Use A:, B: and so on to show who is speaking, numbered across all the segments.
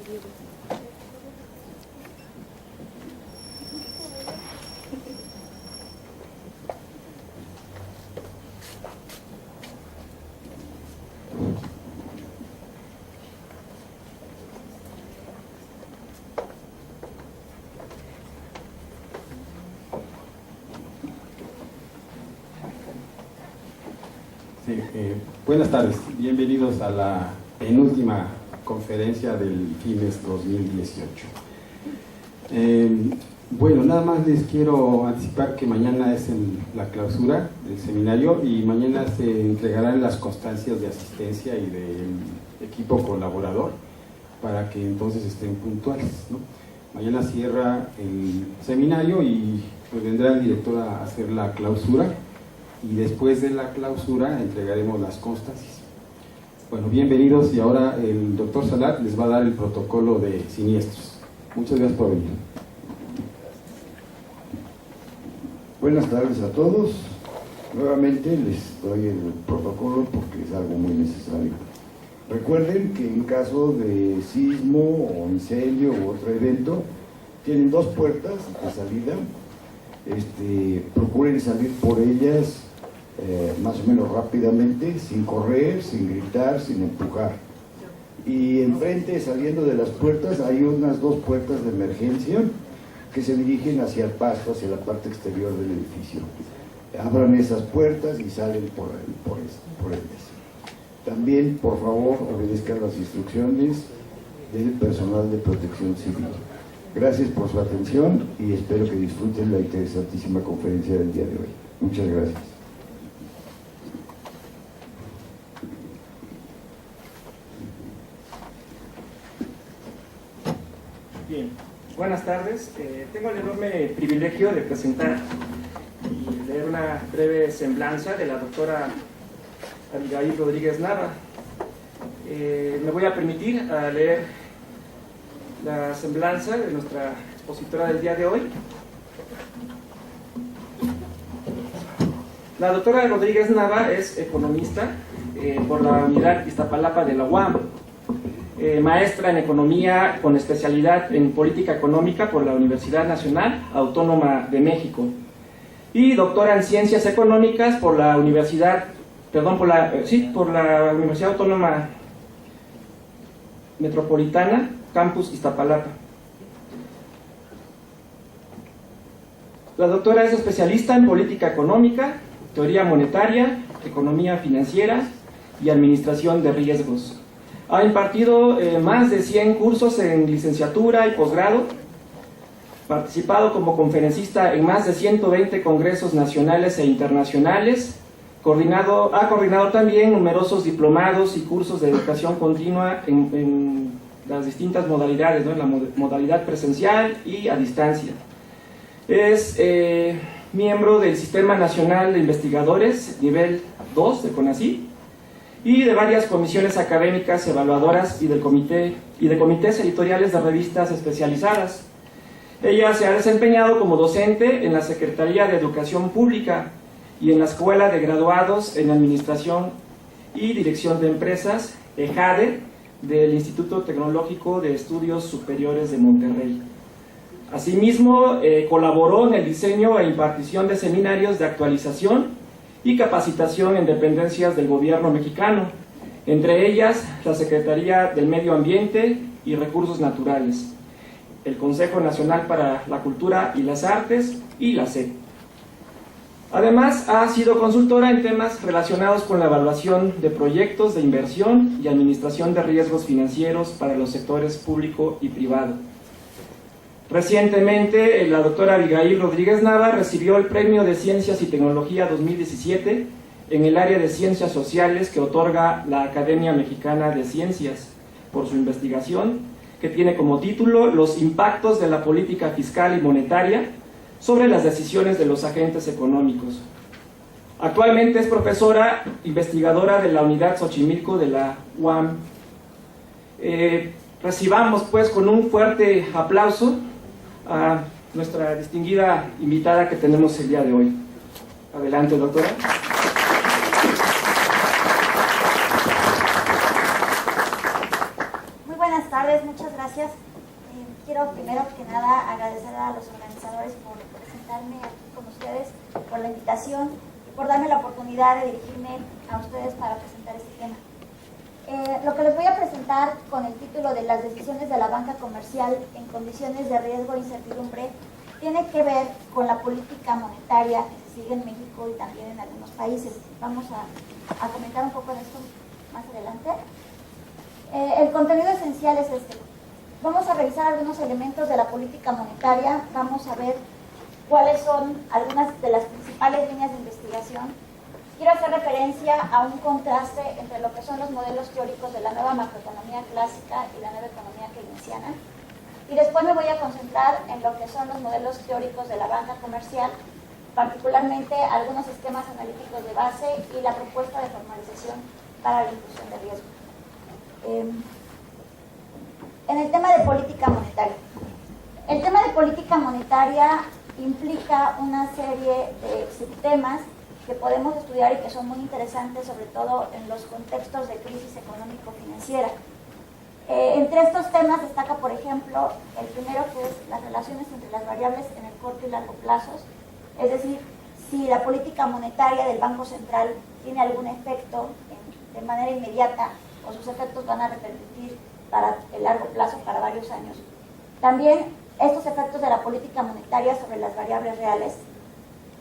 A: Sí, buenas tardes, bienvenidos a la penúltima conferencia del FIMES 2018. Bueno, nada más les quiero anticipar que mañana es la clausura del seminario y mañana se entregarán las constancias de asistencia y del equipo colaborador para que entonces estén puntuales, ¿no? Mañana cierra el seminario y pues vendrá el director a hacer la clausura. Y después de la clausura entregaremos las constancias. Bueno, bienvenidos y ahora el doctor Salat les va a dar el protocolo de siniestros. Muchas gracias por venir.
B: Buenas tardes a todos. Nuevamente les doy el protocolo porque es algo muy necesario. Recuerden que en caso de sismo o incendio u otro evento, tienen dos puertas de salida. Procuren salir por ellas más o menos rápidamente, sin correr, sin gritar, sin empujar. Y enfrente, saliendo de las puertas, hay unas dos puertas de emergencia que se dirigen hacia el pasto, hacia la parte exterior del edificio. Abran esas puertas y salen por ellas. También, por favor, obedezcan las instrucciones del personal de protección civil. Gracias por su atención y espero que disfruten la interesantísima conferencia del día de hoy. Muchas gracias.
C: Bien, buenas tardes. Tengo el enorme privilegio de presentar y leer una breve semblanza de la doctora Abigail Rodríguez Nava. Me voy a permitir leer la semblanza de nuestra expositora del día de hoy. La doctora Rodríguez Nava es economista por la Unidad Iztapalapa de la UAM, maestra en economía con especialidad en política económica por la Universidad Nacional Autónoma de México y doctora en ciencias económicas por la Universidad Autónoma Metropolitana Campus Iztapalapa. La doctora es especialista en política económica, teoría monetaria, economía financiera y administración de riesgos. Ha impartido más de 100 cursos en licenciatura y posgrado, participado como conferencista en más de 120 congresos nacionales e internacionales, ha coordinado también numerosos diplomados y cursos de educación continua en las distintas modalidades, ¿no? En la modalidad presencial y a distancia. Es miembro del Sistema Nacional de Investigadores, nivel 2 de CONACYT, y de varias comisiones académicas evaluadoras y de comités editoriales de revistas especializadas. Ella se ha desempeñado como docente en la Secretaría de Educación Pública y en la Escuela de Graduados en Administración y Dirección de Empresas, EJADE, del Instituto Tecnológico de Estudios Superiores de Monterrey. Asimismo, colaboró en el diseño e impartición de seminarios de actualización y capacitación en dependencias del gobierno mexicano, entre ellas la Secretaría del Medio Ambiente y Recursos Naturales, el Consejo Nacional para la Cultura y las Artes y la SEP. Además, ha sido consultora en temas relacionados con la evaluación de proyectos de inversión y administración de riesgos financieros para los sectores público y privado. Recientemente, la doctora Abigail Rodríguez Nava recibió el Premio de Ciencias y Tecnología 2017 en el área de Ciencias Sociales que otorga la Academia Mexicana de Ciencias por su investigación, que tiene como título Los impactos de la política fiscal y monetaria sobre las decisiones de los agentes económicos. Actualmente es profesora investigadora de la Unidad Xochimilco de la UAM. Recibamos pues con un fuerte aplauso a nuestra distinguida invitada que tenemos el día de hoy. Adelante, doctora.
D: Muy buenas tardes, muchas gracias gracias. Quiero primero que nada agradecer a los organizadores por presentarme aquí con ustedes, por la invitación y por darme la oportunidad de dirigirme a ustedes para presentar este tema. Lo que les voy a presentar con el título de las decisiones de la banca comercial en condiciones de riesgo e incertidumbre tiene que ver con la política monetaria que se sigue en México y también en algunos países. Vamos a comentar un poco de esto más adelante. El contenido esencial es este. Vamos a revisar algunos elementos de la política monetaria, vamos a ver cuáles son algunas de las principales líneas de investigación. Quiero hacer referencia a un contraste entre lo que son los modelos teóricos de la nueva macroeconomía clásica y la nueva economía keynesiana. Y después me voy a concentrar en lo que son los modelos teóricos de la banca comercial, particularmente algunos esquemas analíticos de base y la propuesta de formalización para la inclusión de riesgo. En el tema de política monetaria. El tema de política monetaria implica una serie de subtemas que podemos estudiar y que son muy interesantes, sobre todo en los contextos de crisis económico-financiera. Entre estos temas destaca, por ejemplo, el primero, que es las relaciones entre las variables en el corto y largo plazos, es decir, si la política monetaria del Banco Central tiene algún efecto de manera inmediata o sus efectos van a repercutir para el largo plazo, para varios años. También estos efectos de la política monetaria sobre las variables reales,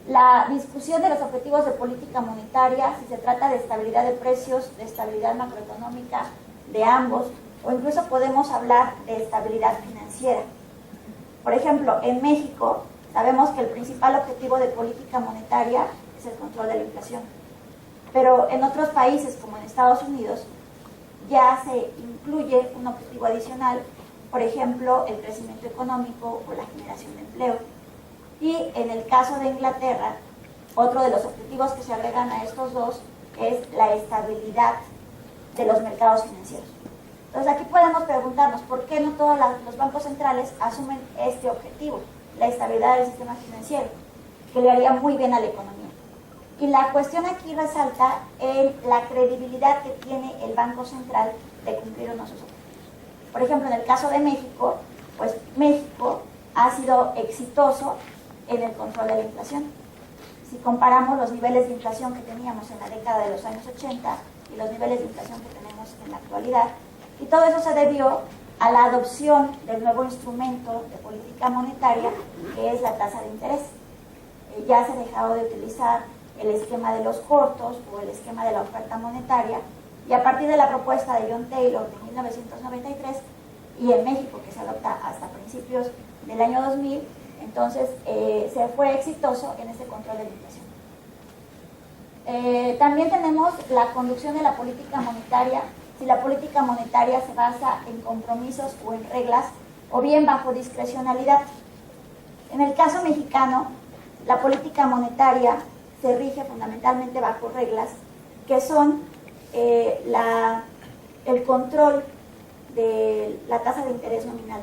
D: la discusión de los objetivos de política monetaria, si se trata de estabilidad de precios, de estabilidad macroeconómica, de ambos, o incluso podemos hablar de estabilidad financiera. Por ejemplo, en México sabemos que el principal objetivo de política monetaria es el control de la inflación, pero en otros países como en Estados Unidos ya se incluye un objetivo adicional, por ejemplo, el crecimiento económico o la generación de empleo. Y en el caso de Inglaterra, otro de los objetivos que se agregan a estos dos es la estabilidad de los mercados financieros. Entonces aquí podemos preguntarnos por qué no todos los bancos centrales asumen este objetivo, la estabilidad del sistema financiero, que le haría muy bien a la economía. Y la cuestión aquí resalta la credibilidad que tiene el Banco Central de cumplir unos objetivos. Por ejemplo, en el caso de México, pues México ha sido exitoso en el control de la inflación. Si comparamos los niveles de inflación que teníamos en la década de los años 80 y los niveles de inflación que tenemos en la actualidad, y todo eso se debió a la adopción del nuevo instrumento de política monetaria, que es la tasa de interés. Ya se ha dejado de utilizar el esquema de los cortos o el esquema de la oferta monetaria, y a partir de la propuesta de John Taylor de 1993 y en México, que se adopta hasta principios del año 2000, entonces se fue exitoso en ese control de la inflación. También tenemos la conducción de la política monetaria, si la política monetaria se basa en compromisos o en reglas, o bien bajo discrecionalidad. En el caso mexicano, la política monetaria se rige fundamentalmente bajo reglas que son el control de la tasa de interés nominal.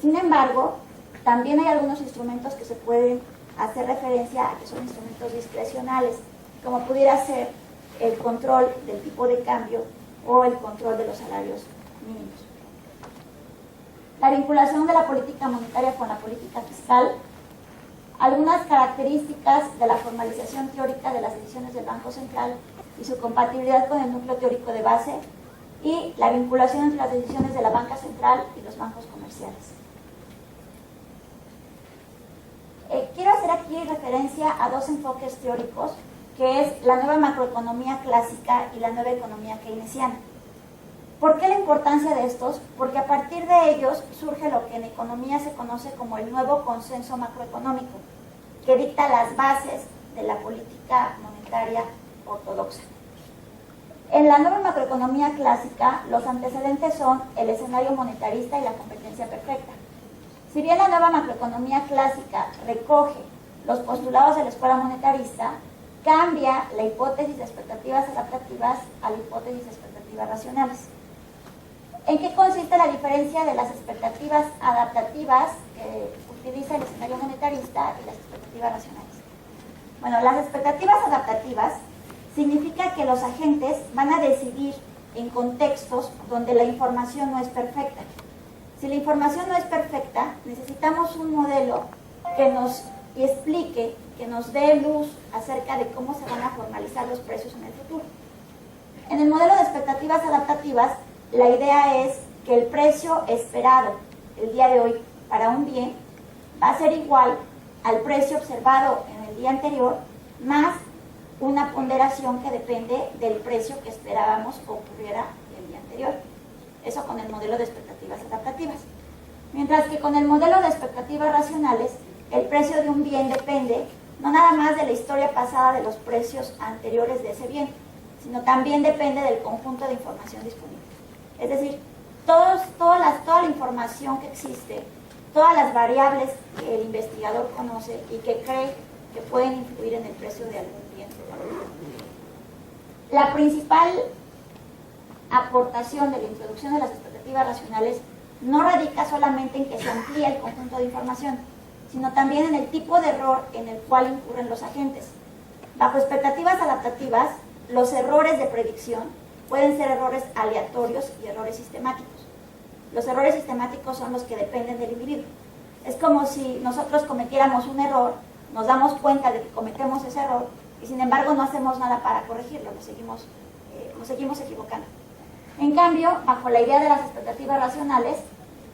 D: Sin embargo, también hay algunos instrumentos que se pueden hacer referencia a que son instrumentos discrecionales, como pudiera ser el control del tipo de cambio o el control de los salarios mínimos. La vinculación de la política monetaria con la política fiscal, algunas características de la formalización teórica de las decisiones del Banco Central y su compatibilidad con el núcleo teórico de base, y la vinculación entre las decisiones de la banca central y los bancos comerciales. Quiero hacer aquí referencia a dos enfoques teóricos, que es la nueva macroeconomía clásica y la nueva economía keynesiana. ¿Por qué la importancia de estos? Porque a partir de ellos surge lo que en economía se conoce como el nuevo consenso macroeconómico, que dicta las bases de la política monetaria ortodoxa. En la nueva macroeconomía clásica, los antecedentes son el escenario monetarista y la competencia perfecta. Si bien la nueva macroeconomía clásica recoge los postulados de la escuela monetarista, cambia la hipótesis de expectativas adaptativas a la hipótesis de expectativas racionales. ¿En qué consiste la diferencia de las expectativas adaptativas que utiliza el escenario monetarista y las expectativas racionales? Bueno, las expectativas adaptativas significa que los agentes van a decidir en contextos donde la información no es perfecta. Si la información no es perfecta, necesitamos un modelo que nos explique, que nos dé luz acerca de cómo se van a formalizar los precios en el futuro. En el modelo de expectativas adaptativas, la idea es que el precio esperado el día de hoy para un bien va a ser igual al precio observado en el día anterior, más una ponderación que depende del precio que esperábamos ocurriera el día anterior. Eso con el modelo de expectativas adaptativas. Mientras que con el modelo de expectativas racionales, el precio de un bien depende no nada más de la historia pasada de los precios anteriores de ese bien, sino también depende del conjunto de información disponible. Es decir, toda la información que existe, todas las variables que el investigador conoce y que cree que pueden influir en el precio de algún bien. La principal aportación de la introducción de las expectativas racionales no radica solamente en que se amplíe el conjunto de información, sino también en el tipo de error en el cual incurren los agentes. Bajo expectativas adaptativas, los errores de predicción pueden ser errores aleatorios y errores sistemáticos. Los errores sistemáticos son los que dependen del individuo. Es como si nosotros cometiéramos un error, nos damos cuenta de que cometemos ese error y sin embargo no hacemos nada para corregirlo, nos seguimos equivocando. En cambio, bajo la idea de las expectativas racionales,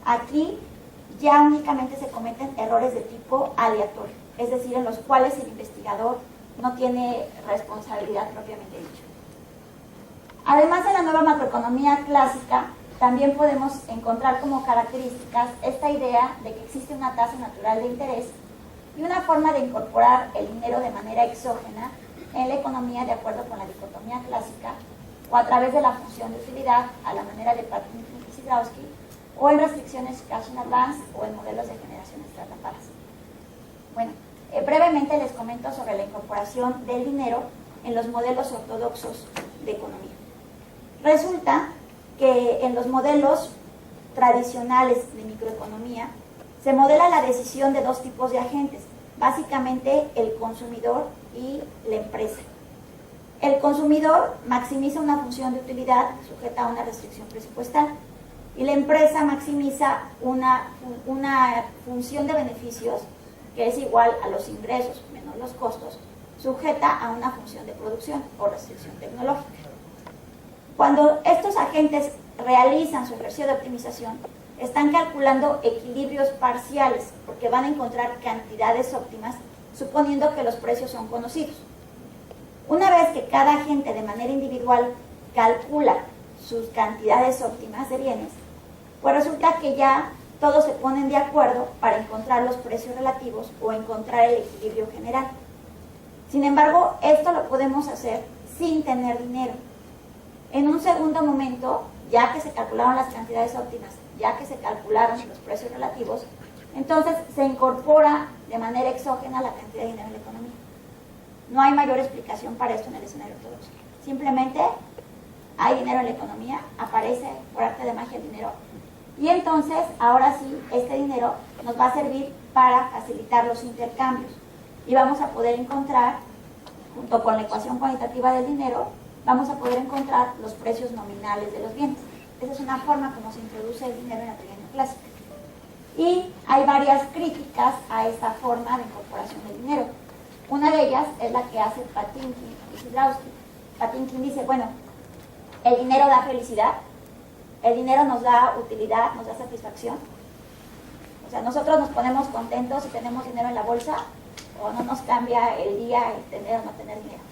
D: aquí ya únicamente se cometen errores de tipo aleatorio, es decir, en los cuales el investigador no tiene responsabilidad propiamente dicho. Además de la nueva macroeconomía clásica, también podemos encontrar como características esta idea de que existe una tasa natural de interés y una forma de incorporar el dinero de manera exógena en la economía de acuerdo con la dicotomía clásica o a través de la función de utilidad a la manera de Patinkin y Sidrowski o en restricciones cash in advance o en modelos de generación estratificadas. Bueno, brevemente les comento sobre la incorporación del dinero en los modelos ortodoxos de economía. Resulta que en los modelos tradicionales de microeconomía se modela la decisión de dos tipos de agentes, básicamente el consumidor y la empresa. El consumidor maximiza una función de utilidad sujeta a una restricción presupuestal y la empresa maximiza una función de beneficios que es igual a los ingresos menos los costos, sujeta a una función de producción o restricción tecnológica. Cuando estos agentes realizan su ejercicio de optimización, están calculando equilibrios parciales porque van a encontrar cantidades óptimas suponiendo que los precios son conocidos. Una vez que cada agente de manera individual calcula sus cantidades óptimas de bienes, pues resulta que ya todos se ponen de acuerdo para encontrar los precios relativos o encontrar el equilibrio general. Sin embargo, esto lo podemos hacer sin tener dinero. En un segundo momento, ya que se calcularon las cantidades óptimas, ya que se calcularon los precios relativos, entonces se incorpora de manera exógena la cantidad de dinero en la economía. No hay mayor explicación para esto en el escenario ortodoxo. Simplemente hay dinero en la economía, aparece por arte de magia el dinero, y entonces, ahora sí, este dinero nos va a servir para facilitar los intercambios. Y vamos a poder encontrar, junto con la ecuación cuantitativa del dinero, vamos a poder encontrar los precios nominales de los bienes. Esa es una forma como se introduce el dinero en la teoría neoclásica. Y hay varias críticas a esta forma de incorporación del dinero. Una de ellas es la que hace Patinkin y Sidrowski. Patinkin dice, bueno, el dinero da felicidad, el dinero nos da utilidad, nos da satisfacción. O sea, nosotros nos ponemos contentos si tenemos dinero en la bolsa o no nos cambia el día el tener o no tener dinero.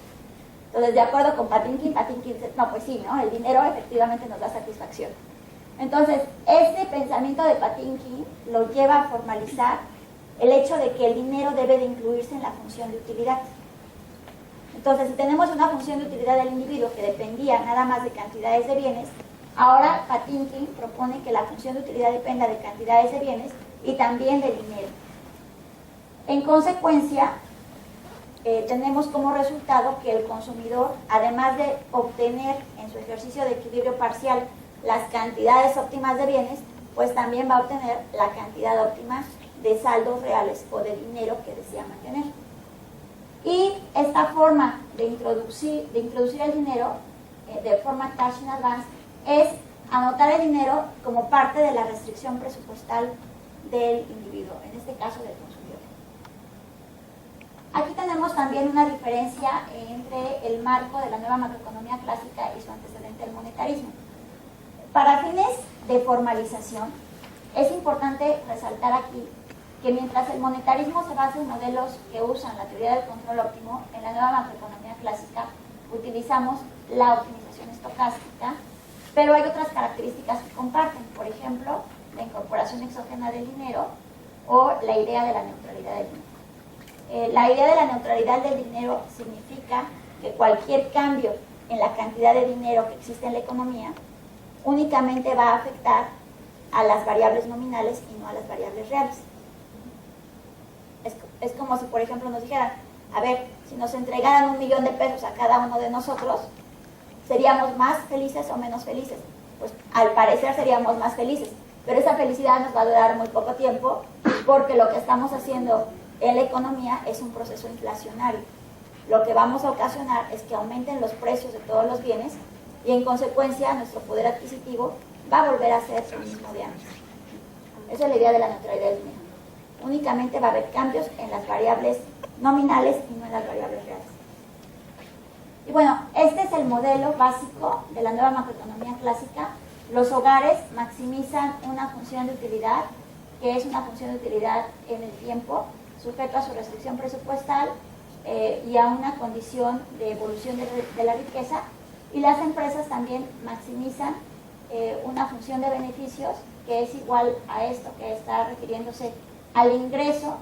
D: Entonces, de acuerdo con Patinkin dice, no, pues sí, ¿no? El dinero efectivamente nos da satisfacción. Entonces, este pensamiento de Patinkin lo lleva a formalizar el hecho de que el dinero debe de incluirse en la función de utilidad. Entonces, si tenemos una función de utilidad del individuo que dependía nada más de cantidades de bienes, ahora Patinkin propone que la función de utilidad dependa de cantidades de bienes y también de dinero. En consecuencia, tenemos como resultado que el consumidor, además de obtener en su ejercicio de equilibrio parcial las cantidades óptimas de bienes, pues también va a obtener la cantidad óptima de saldos reales o de dinero que desea mantener. Y esta forma de introducir el dinero de forma cash in advance es anotar el dinero como parte de la restricción presupuestal del individuo, en este caso del consumidor. Aquí tenemos también una diferencia entre el marco de la nueva macroeconomía clásica y su antecedente, el monetarismo. Para fines de formalización, es importante resaltar aquí que mientras el monetarismo se basa en modelos que usan la teoría del control óptimo, en la nueva macroeconomía clásica utilizamos la optimización estocástica, pero hay otras características que comparten, por ejemplo, la incorporación exógena del dinero o la idea de la neutralidad del dinero. La idea de la neutralidad del dinero significa que cualquier cambio en la cantidad de dinero que existe en la economía únicamente va a afectar a las variables nominales y no a las variables reales. Es como si, por ejemplo, nos dijeran, a ver, si nos entregaran $1.000.000 de pesos a cada uno de nosotros, ¿seríamos más felices o menos felices? Pues al parecer seríamos más felices, pero esa felicidad nos va a durar muy poco tiempo porque lo que estamos haciendo en la economía es un proceso inflacionario. Lo que vamos a ocasionar es que aumenten los precios de todos los bienes y en consecuencia nuestro poder adquisitivo va a volver a ser el mismo de antes. Esa es la idea de la neutralidad del dinero. Únicamente va a haber cambios en las variables nominales y no en las variables reales. Y bueno, este es el modelo básico de la nueva macroeconomía clásica. Los hogares maximizan una función de utilidad, que es una función de utilidad en el tiempo, sujeto a su restricción presupuestal y a una condición de evolución de la riqueza, y las empresas también maximizan una función de beneficios que es igual a esto, que está refiriéndose al ingreso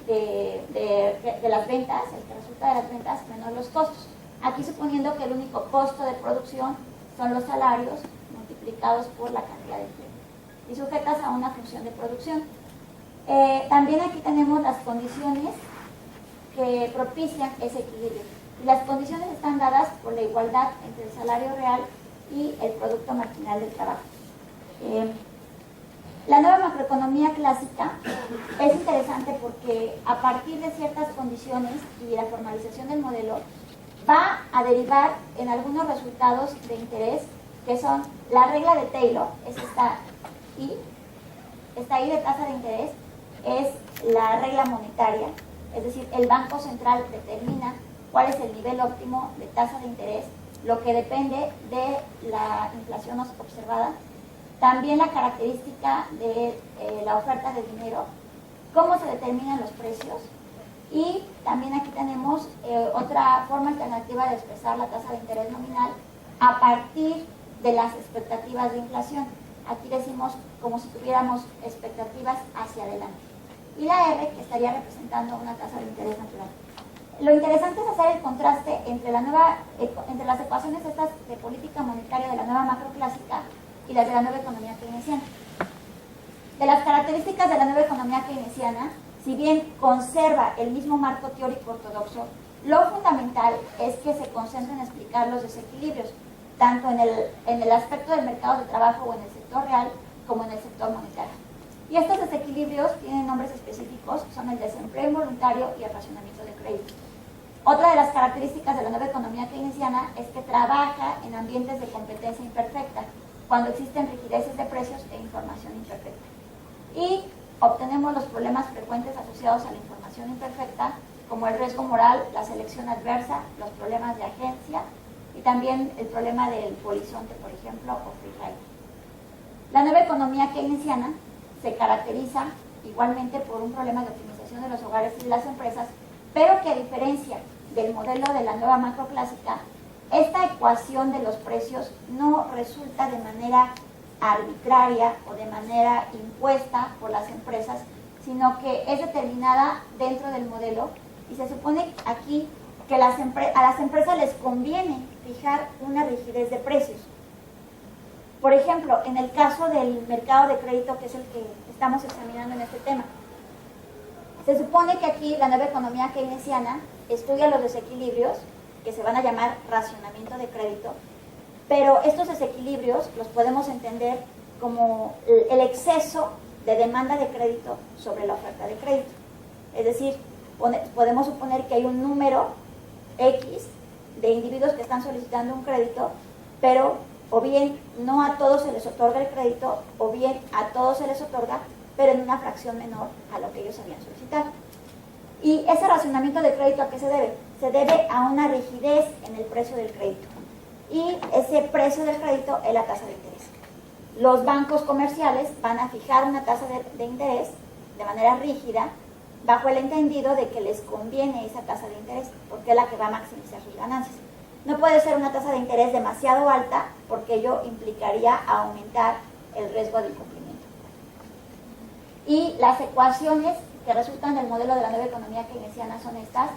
D: de las ventas, el que resulta de las ventas menos los costos. Aquí suponiendo que el único costo de producción son los salarios multiplicados por la cantidad de empleo y sujetas a una función de producción. También aquí tenemos las condiciones que propician ese equilibrio. Y las condiciones están dadas por la igualdad entre el salario real y el producto marginal del trabajo. La nueva macroeconomía clásica es interesante porque a partir de ciertas condiciones y la formalización del modelo va a derivar en algunos resultados de interés que son la regla de Taylor, es esta I de tasa de interés, es la regla monetaria, es decir, el Banco Central determina cuál es el nivel óptimo de tasa de interés, lo que depende de la inflación observada, también la característica de la oferta de dinero, cómo se determinan los precios, y también aquí tenemos otra forma alternativa de expresar la tasa de interés nominal a partir de las expectativas de inflación. Aquí decimos como si tuviéramos expectativas hacia adelante. Y la R, que estaría representando una tasa de interés natural. Lo interesante es hacer el contraste entre las ecuaciones estas de política monetaria de la nueva macroclásica y las de la nueva economía keynesiana. De las características de la nueva economía keynesiana, si bien conserva el mismo marco teórico ortodoxo, lo fundamental es que se concentra en explicar los desequilibrios, tanto en el aspecto del mercado de trabajo o en el sector real, como en el sector monetario. Y estos desequilibrios tienen nombres específicos, son el desempleo involuntario y el racionamiento de crédito. Otra de las características de la nueva economía keynesiana es que trabaja en ambientes de competencia imperfecta, cuando existen rigideces de precios e información imperfecta. Y obtenemos los problemas frecuentes asociados a la información imperfecta, como el riesgo moral, la selección adversa, los problemas de agencia y también el problema del polizonte, por ejemplo, o free rider. La nueva economía keynesiana se caracteriza igualmente por un problema de optimización de los hogares y de las empresas, pero que a diferencia del modelo de la nueva macroclásica, esta ecuación de los precios no resulta de manera arbitraria o de manera impuesta por las empresas, sino que es determinada dentro del modelo, y se supone aquí que a las empresas les conviene fijar una rigidez de precios. Por ejemplo, en el caso del mercado de crédito, que es el que estamos examinando en este tema, se supone que aquí la nueva economía keynesiana estudia los desequilibrios, que se van a llamar racionamiento de crédito, pero estos desequilibrios los podemos entender como el exceso de demanda de crédito sobre la oferta de crédito. Es decir, podemos suponer que hay un número X de individuos que están solicitando un crédito, pero o bien no a todos se les otorga el crédito, o bien a todos se les otorga, pero en una fracción menor a lo que ellos habían solicitado. ¿Y ese racionamiento de crédito a qué se debe? Se debe a una rigidez en el precio del crédito. Y ese precio del crédito es la tasa de interés. Los bancos comerciales van a fijar una tasa de interés de manera rígida, bajo el entendido de que les conviene esa tasa de interés, porque es la que va a maximizar sus ganancias. No puede ser una tasa de interés demasiado alta, porque ello implicaría aumentar el riesgo de incumplimiento. Y las ecuaciones que resultan del modelo de la nueva economía keynesiana son estas: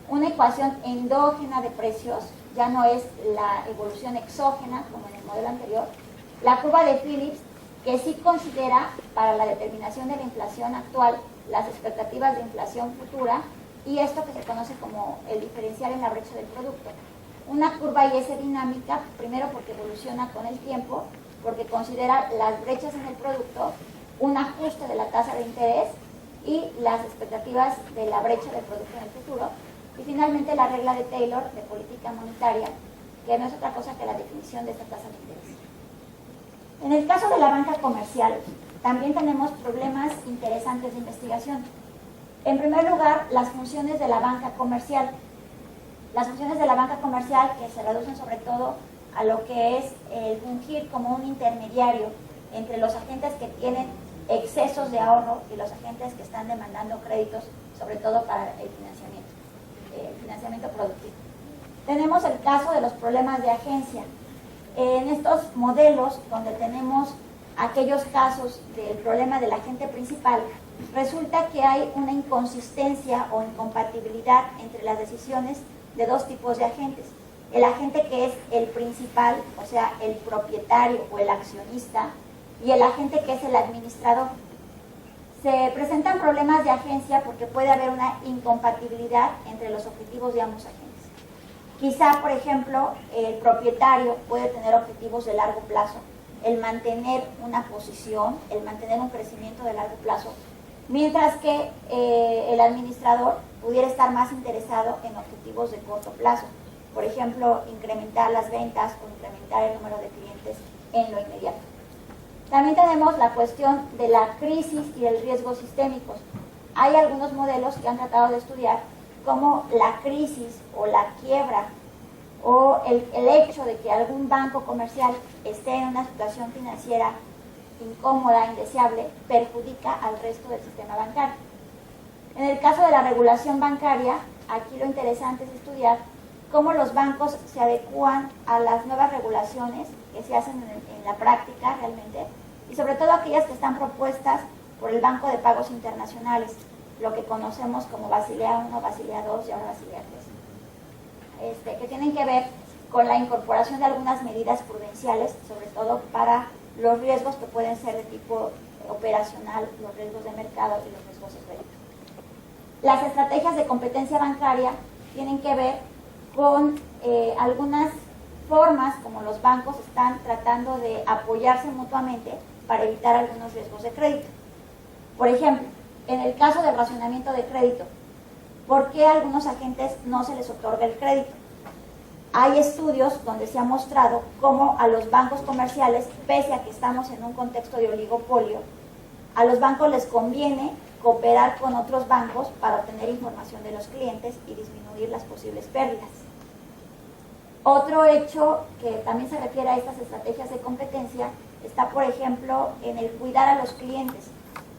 D: una ecuación endógena de precios, ya no es la evolución exógena como en el modelo anterior, la curva de Phillips, que sí considera para la determinación de la inflación actual las expectativas de inflación futura, y esto que se conoce como el diferencial en la brecha del producto. Una curva Y es dinámica, primero porque evoluciona con el tiempo, porque considera las brechas en el producto, un ajuste de la tasa de interés y las expectativas de la brecha del producto en el futuro, y finalmente la regla de Taylor de política monetaria, que no es otra cosa que la definición de esta tasa de interés. En el caso de la banca comercial, también tenemos problemas interesantes de investigación. En primer lugar, las funciones de la banca comercial. Las funciones de la banca comercial, que se reducen sobre todo a lo que es el fungir como un intermediario entre los agentes que tienen excesos de ahorro y los agentes que están demandando créditos, sobre todo para el financiamiento productivo. Tenemos el caso de los problemas de agencia. En estos modelos donde tenemos aquellos casos del problema del agente principal, resulta que hay una inconsistencia o incompatibilidad entre las decisiones de dos tipos de agentes. El agente que es el principal, o sea, el propietario o el accionista, y el agente que es el administrador. Se presentan problemas de agencia porque puede haber una incompatibilidad entre los objetivos de ambos agentes. Quizá, por ejemplo, el propietario puede tener objetivos de largo plazo, el mantener una posición, el mantener un crecimiento de largo plazo, mientras que el administrador pudiera estar más interesado en objetivos de corto plazo, por ejemplo, incrementar las ventas o incrementar el número de clientes en lo inmediato. También tenemos la cuestión de la crisis y el riesgo sistémicos. Hay algunos modelos que han tratado de estudiar cómo la crisis o la quiebra o el hecho de que algún banco comercial esté en una situación financiera incómoda, indeseable, perjudica al resto del sistema bancario. En el caso de la regulación bancaria, aquí lo interesante es estudiar cómo los bancos se adecúan a las nuevas regulaciones que se hacen en la práctica realmente, y sobre todo aquellas que están propuestas por el Banco de Pagos Internacionales, lo que conocemos como Basilea I, Basilea II y ahora Basilea III, que tienen que ver con la incorporación de algunas medidas prudenciales, sobre todo para los riesgos que pueden ser de tipo operacional, los riesgos de mercado y los riesgos de crédito. Las estrategias de competencia bancaria tienen que ver con algunas formas como los bancos están tratando de apoyarse mutuamente para evitar algunos riesgos de crédito. Por ejemplo, en el caso del racionamiento de crédito, ¿por qué a algunos agentes no se les otorga el crédito? Hay estudios donde se ha mostrado cómo a los bancos comerciales, pese a que estamos en un contexto de oligopolio, a los bancos les conviene cooperar con otros bancos para obtener información de los clientes y disminuir las posibles pérdidas. Otro hecho que también se refiere a estas estrategias de competencia está, por ejemplo, en el cuidar a los clientes.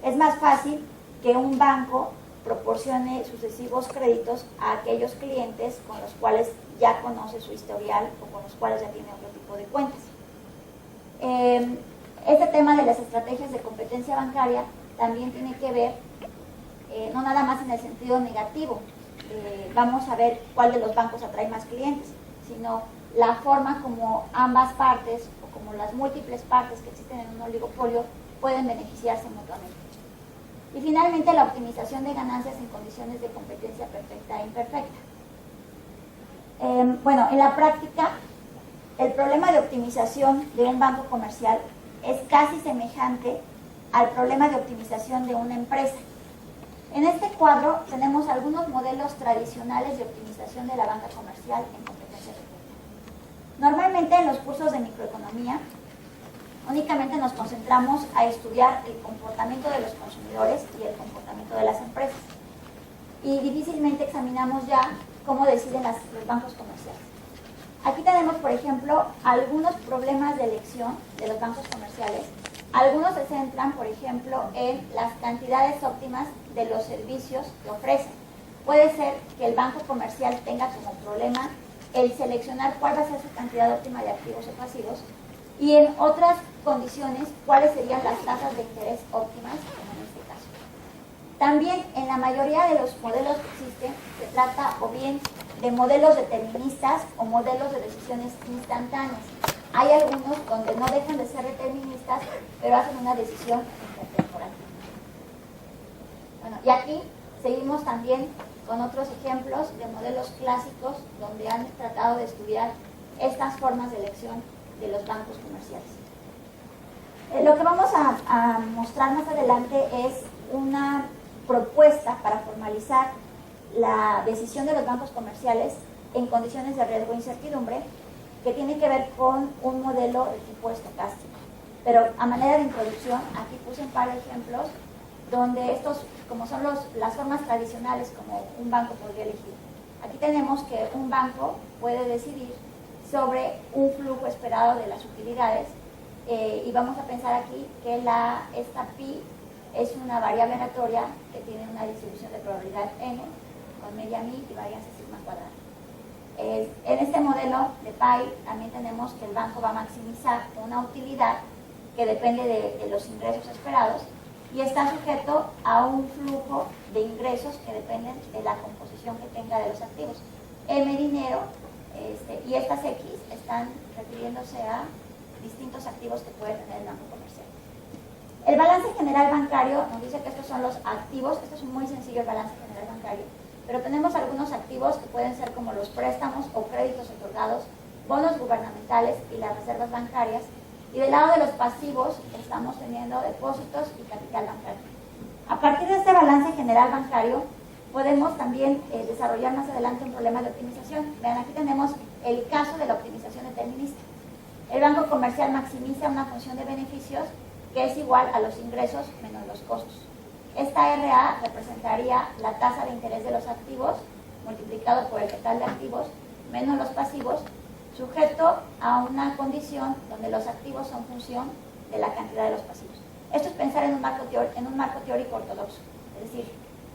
D: Es más fácil que un banco proporcione sucesivos créditos a aquellos clientes con los cuales ya conoce su historial o con los cuales ya tiene otro tipo de cuentas. Este tema de las estrategias de competencia bancaria también tiene que ver, no nada más en el sentido negativo, vamos a ver cuál de los bancos atrae más clientes, sino la forma como ambas partes o como las múltiples partes que existen en un oligopolio pueden beneficiarse mutuamente. Y finalmente, la optimización de ganancias en condiciones de competencia perfecta e imperfecta. Bueno, en la práctica, el problema de optimización de un banco comercial es casi semejante al problema de optimización de una empresa. En este cuadro tenemos algunos modelos tradicionales de optimización de la banca comercial en competencia perfecta. Normalmente Normalmente en los cursos de microeconomía únicamente nos concentramos a estudiar el comportamiento de los consumidores y el comportamiento de las empresas. Y difícilmente examinamos ya cómo deciden los bancos comerciales. Aquí tenemos, por ejemplo, algunos problemas de elección de los bancos comerciales. Algunos se centran, por ejemplo, en las cantidades óptimas de los servicios que ofrecen. Puede ser que el banco comercial tenga como problema el seleccionar cuál va a ser su cantidad óptima de activos o pasivos, y en otras condiciones, cuáles serían las tasas de interés óptimas, como en este caso. También, en la mayoría de los modelos que existen, se trata o bien de modelos deterministas o modelos de decisiones instantáneas. Hay algunos donde no dejan de ser deterministas, pero hacen una decisión intertemporal. Bueno, y aquí seguimos también con otros ejemplos de modelos clásicos donde han tratado de estudiar estas formas de elección de los bancos comerciales. Lo que vamos a mostrar más adelante es una propuesta para formalizar la decisión de los bancos comerciales en condiciones de riesgo e incertidumbre, que tiene que ver con un modelo de tipo estocástico. Pero a manera de introducción, aquí puse un par de ejemplos donde estos, como son las formas tradicionales como un banco podría elegir. Aquí tenemos que un banco puede decidir sobre un flujo esperado de las utilidades, y vamos a pensar aquí que esta pi es una variable aleatoria que tiene una distribución de probabilidad n con media mi y varianza sigma cuadrada. En este modelo de pi también tenemos que el banco va a maximizar una utilidad que depende de los ingresos esperados y está sujeto a un flujo de ingresos que dependen de la composición que tenga de los activos. M dinero y estas X están refiriéndose a distintos activos que puede tener el banco comercial. El balance general bancario nos dice que estos son los activos. Esto es muy sencillo, el balance general bancario, pero tenemos algunos activos que pueden ser como los préstamos o créditos otorgados, bonos gubernamentales y las reservas bancarias, y del lado de los pasivos estamos teniendo depósitos y capital bancario. A partir de este balance general bancario podemos también desarrollar más adelante un problema de optimización. Vean, aquí tenemos el caso de la optimización determinista. El banco comercial maximiza una función de beneficios que es igual a los ingresos menos los costos. Esta RA representaría la tasa de interés de los activos multiplicado por el total de activos menos los pasivos, sujeto a una condición donde los activos son función de la cantidad de los pasivos. Esto es pensar en un marco teórico ortodoxo, es decir,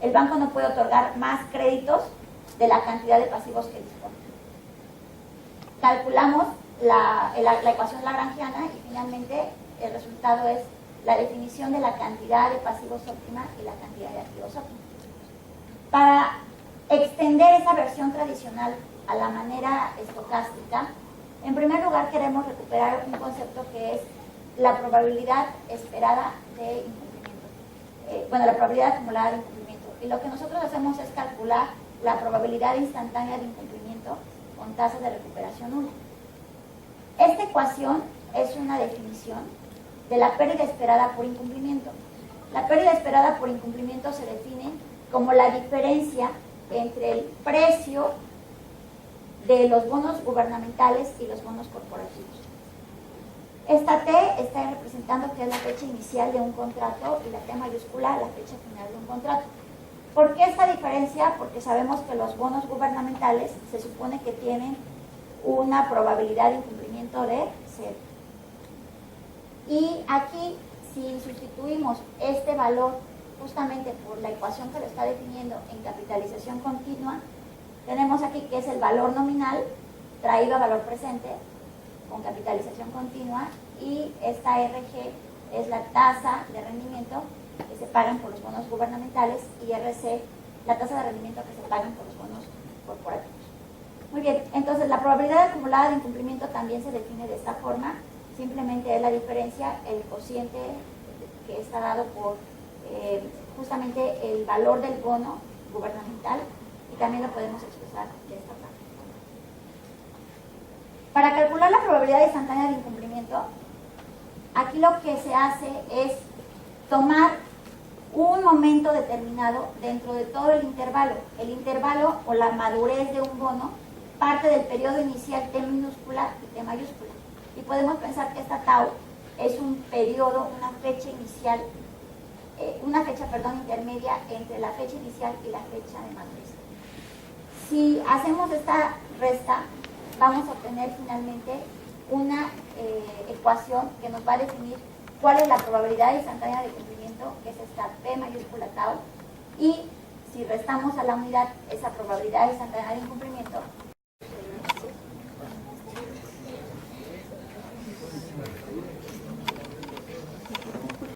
D: el banco no puede otorgar más créditos de la cantidad de pasivos que dispone. Calculamos la ecuación lagrangiana y finalmente el resultado es la definición de la cantidad de pasivos óptima y la cantidad de activos óptima. Para extender esa versión tradicional a la manera estocástica, en primer lugar queremos recuperar un concepto que es la probabilidad esperada de incumplimiento. La probabilidad acumulada de incumplimiento. Y lo que nosotros hacemos es calcular la probabilidad instantánea de incumplimiento con tasas de recuperación nula. Esta ecuación es una definición de la pérdida esperada por incumplimiento. La pérdida esperada por incumplimiento se define como la diferencia entre el precio de los bonos gubernamentales y los bonos corporativos. Esta T está representando que es la fecha inicial de un contrato y la T mayúscula la fecha final de un contrato. ¿Por qué esta diferencia? Porque sabemos que los bonos gubernamentales se supone que tienen una probabilidad de incumplimiento de 0. Y aquí, si sustituimos este valor justamente por la ecuación que lo está definiendo en capitalización continua, tenemos aquí que es el valor nominal traído a valor presente con capitalización continua, y esta RG es la tasa de rendimiento que se pagan por los bonos gubernamentales y RC la tasa de rendimiento que se pagan por los bonos corporativos. Muy bien, entonces la probabilidad acumulada de incumplimiento también se define de esta forma. Simplemente es la diferencia, el cociente que está dado por justamente el valor del bono gubernamental, y también lo podemos expresar de esta forma. Para calcular la probabilidad instantánea de incumplimiento, aquí lo que se hace es tomar un momento determinado dentro de todo el intervalo. El intervalo o la madurez de un bono parte del periodo inicial T minúscula y T mayúscula. mayúscula. Y podemos pensar que esta tau es un periodo, una fecha inicial, intermedia entre la fecha inicial y la fecha de madurez. Si hacemos esta resta, vamos a obtener finalmente una ecuación que nos va a definir cuál es la probabilidad instantánea de cumplimiento, que es esta P mayúscula tau, y si restamos a la unidad esa probabilidad instantánea de incumplimiento,